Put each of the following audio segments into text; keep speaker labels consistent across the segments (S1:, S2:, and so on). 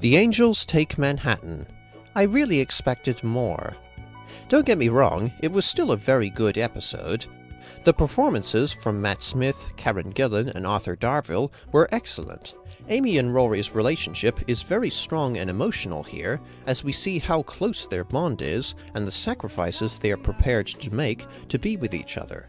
S1: The Angels Take Manhattan. I really expected more. Don't get me wrong, it was still a very good episode. The performances from Matt Smith, Karen Gillan, and Arthur Darvill were excellent. Amy and Rory's relationship is very strong and emotional here, as we see how close their bond is and the sacrifices they are prepared to make to be with each other.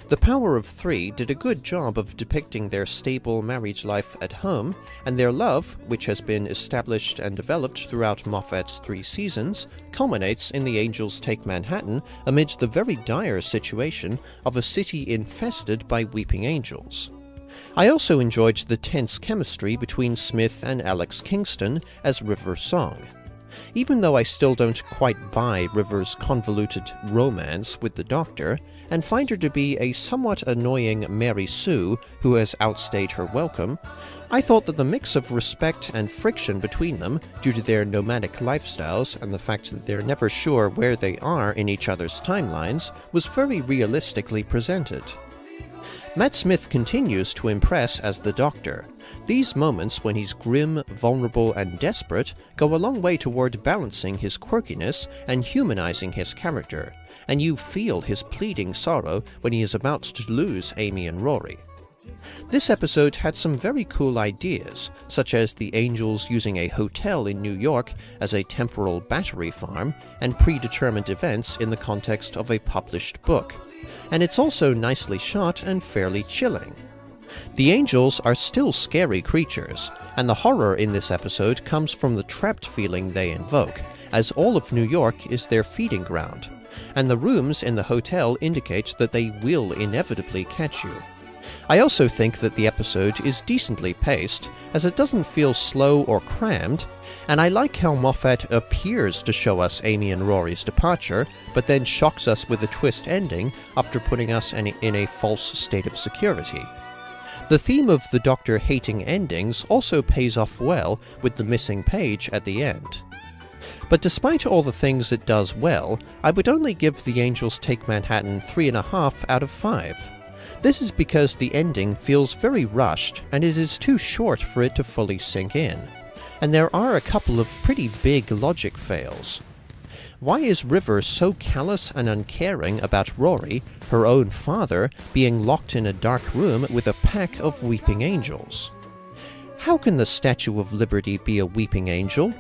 S1: The Power of Three did a good job of depicting their stable marriage life at home, and their love, which has been established and developed throughout Moffat's 3 seasons, culminates in The Angels Take Manhattan amidst the very dire situation of a city infested by weeping angels. I also enjoyed the tense chemistry between Smith and Alex Kingston as River's song. Even though I still don't quite buy River's convoluted romance with the Doctor, and find her to be a somewhat annoying Mary Sue who has outstayed her welcome, I thought that the mix of respect and friction between them, due to their nomadic lifestyles and the fact that they're never sure where they are in each other's timelines, was very realistically presented. Matt Smith continues to impress as the Doctor. These moments when he's grim, vulnerable, and desperate go a long way toward balancing his quirkiness and humanizing his character, and you feel his pleading sorrow when he is about to lose Amy and Rory. This episode had some very cool ideas, such as the Angels using a hotel in New York as a temporal battery farm, and predetermined events in the context of a published book. And it's also nicely shot and fairly chilling. The angels are still scary creatures, and the horror in this episode comes from the trapped feeling they invoke, as all of New York is their feeding ground, and the rooms in the hotel indicate that they will inevitably catch you. I also think that the episode is decently paced, as it doesn't feel slow or crammed, and I like how Moffat appears to show us Amy and Rory's departure, but then shocks us with a twist ending after putting us in a false state of security. The theme of the Doctor hating endings also pays off well with the missing page at the end. But despite all the things it does well, I would only give The Angels Take Manhattan 3.5 out of 5. This is because the ending feels very rushed, and it is too short for it to fully sink in. And there are a couple of pretty big logic fails. Why is River so callous and uncaring about Rory, her own father, being locked in a dark room with a pack of weeping angels? How can the Statue of Liberty be a weeping angel?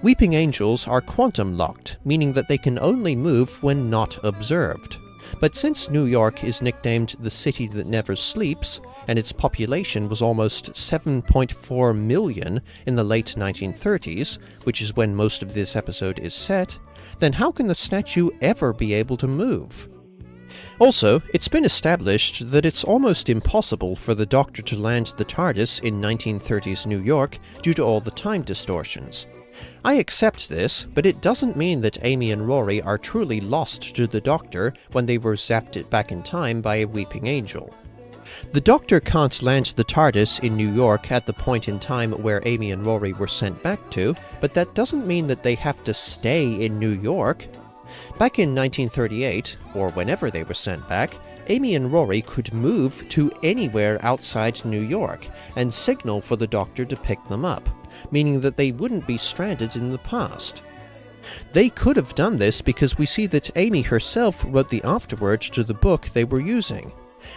S1: Weeping angels are quantum locked, meaning that they can only move when not observed. But since New York is nicknamed the city that never sleeps, and its population was almost 7.4 million in the late 1930s, which is when most of this episode is set, then how can the statue ever be able to move? Also, it's been established that it's almost impossible for the Doctor to land the TARDIS in 1930s New York due to all the time distortions. I accept this, but it doesn't mean that Amy and Rory are truly lost to the Doctor when they were zapped back in time by a weeping angel. The Doctor can't land the TARDIS in New York at the point in time where Amy and Rory were sent back to, but that doesn't mean that they have to stay in New York. Back in 1938, or whenever they were sent back, Amy and Rory could move to anywhere outside New York and signal for the Doctor to pick them up, meaning that they wouldn't be stranded in the past. They could have done this because we see that Amy herself wrote the afterword to the book they were using.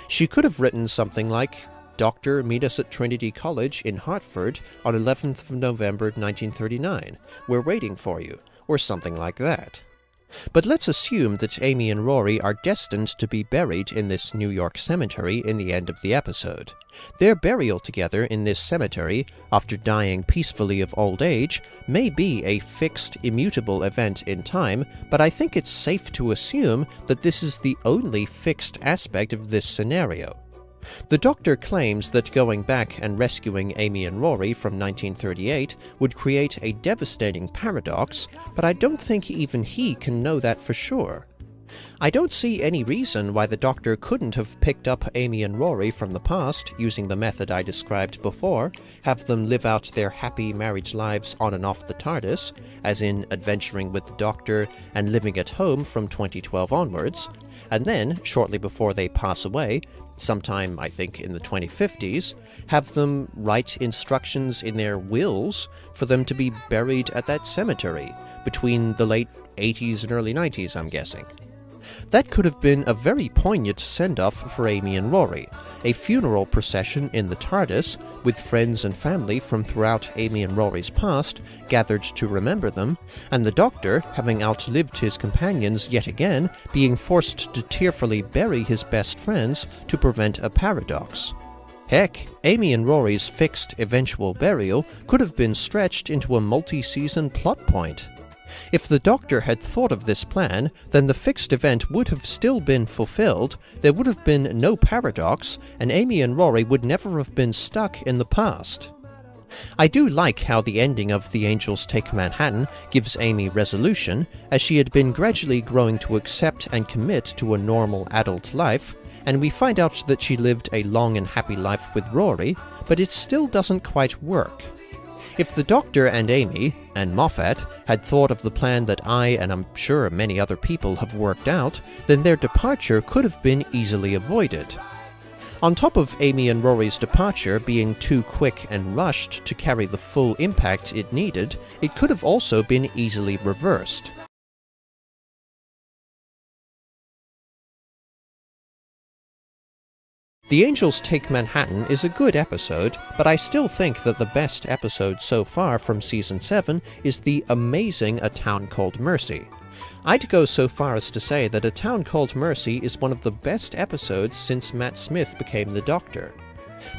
S1: She could have written something like, "Doctor, meet us at Trinity College in Hartford on 11th of November 1939. We're waiting for you," or something like that. But let's assume that Amy and Rory are destined to be buried in this New York cemetery in the end of the episode. Their burial together in this cemetery, after dying peacefully of old age, may be a fixed, immutable event in time, but I think it's safe to assume that this is the only fixed aspect of this scenario. The Doctor claims that going back and rescuing Amy and Rory from 1938 would create a devastating paradox, but I don't think even he can know that for sure. I don't see any reason why the Doctor couldn't have picked up Amy and Rory from the past using the method I described before, have them live out their happy marriage lives on and off the TARDIS, as in adventuring with the Doctor and living at home from 2012 onwards, and then, shortly before they pass away, sometime I think in the 2050s, have them write instructions in their wills for them to be buried at that cemetery between the late 80s and early 90s, I'm guessing. That could have been a very poignant send-off for Amy and Rory, a funeral procession in the TARDIS, with friends and family from throughout Amy and Rory's past gathered to remember them, and the Doctor, having outlived his companions yet again, being forced to tearfully bury his best friends to prevent a paradox. Heck, Amy and Rory's fixed eventual burial could have been stretched into a multi-season plot point. If the Doctor had thought of this plan, then the fixed event would have still been fulfilled, there would have been no paradox, and Amy and Rory would never have been stuck in the past. I do like how the ending of The Angels Take Manhattan gives Amy resolution, as she had been gradually growing to accept and commit to a normal adult life, and we find out that she lived a long and happy life with Rory, but it still doesn't quite work. If the Doctor and Amy, and Moffat, had thought of the plan that I, and I'm sure many other people, have worked out, then their departure could have been easily avoided. On top of Amy and Rory's departure being too quick and rushed to carry the full impact it needed, it could have also been easily reversed. The Angels Take Manhattan is a good episode, but I still think that the best episode so far from Season 7 is the amazing A Town Called Mercy. I'd go so far as to say that A Town Called Mercy is one of the best episodes since Matt Smith became the Doctor.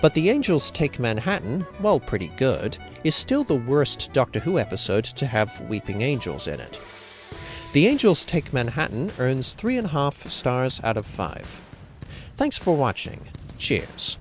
S1: But The Angels Take Manhattan, while pretty good, is still the worst Doctor Who episode to have weeping angels in it. The Angels Take Manhattan earns 3.5 stars out of 5. Thanks for watching. Cheers.